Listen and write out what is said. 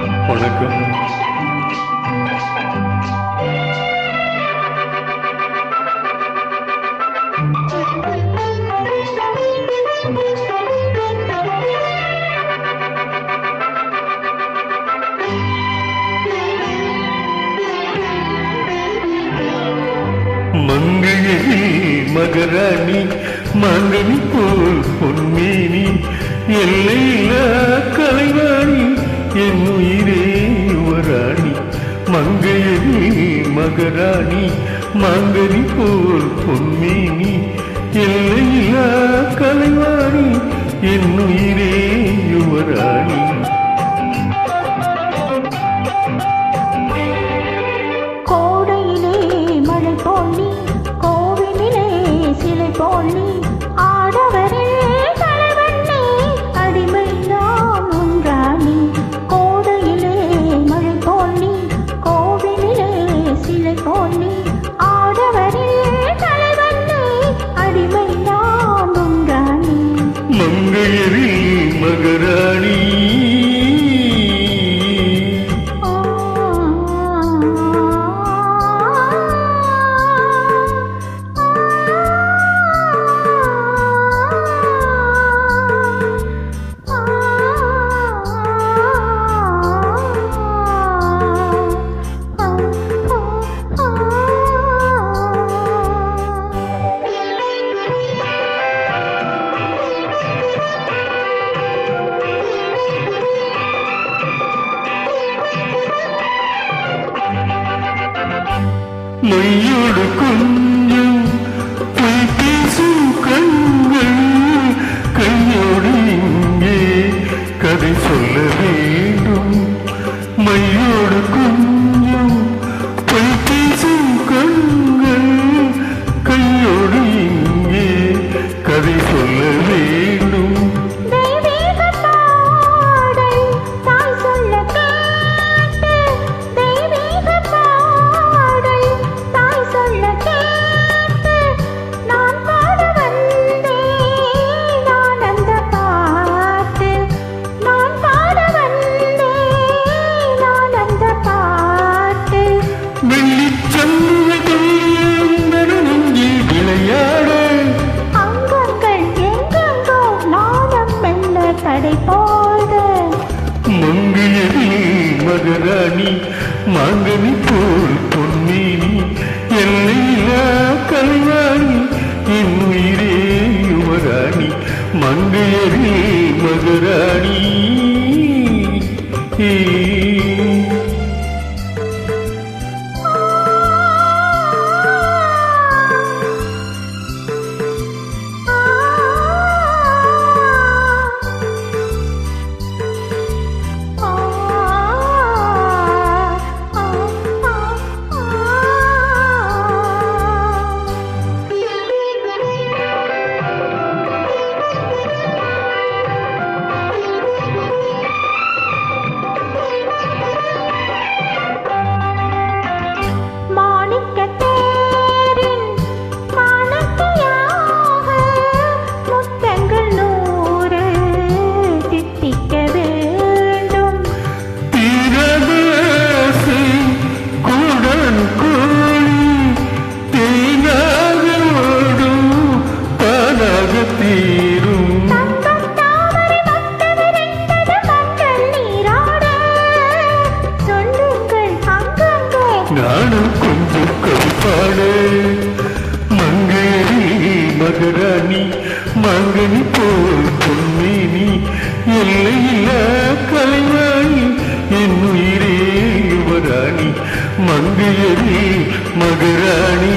வணக்கம். மங்கையே மகராணி மாங்கனி போல் பொன்மேனி எல்லையில்லா கலைவாணி என் உயிரே யுவராணி. மங்கையே மகராணி மாங்கனி போல் பொன்மேனி எல்லையில்லா கலைவாணி என் உயிரே யுவராணி. மங்கையரி மகராணி மையோடு கொஞ்சம் பொய் பேசும் கண்கள் கையோடு இங்கே கதை சொல்ல வேண்டும். மையோடு கொஞ்சம் பொய் பேசும் கண்கள் கையோடு இங்கே கதை சொல்ல வேண்டும். மங்கையரி மகராணி மாங்கனி போல் பொன்மேனி எல்லையில்லா கலைவாணி என் உயிரே யுவராணி. மங்கையரி மகராணி நானும் கொஞ்சம் கவிப்பாடு. மங்கையரி மகராணி மாங்கனி போல் பொன்மேனி எல்லையில்லா கலைவாணி என் உயிரே யுவராணி. மங்கையரி மகராணி.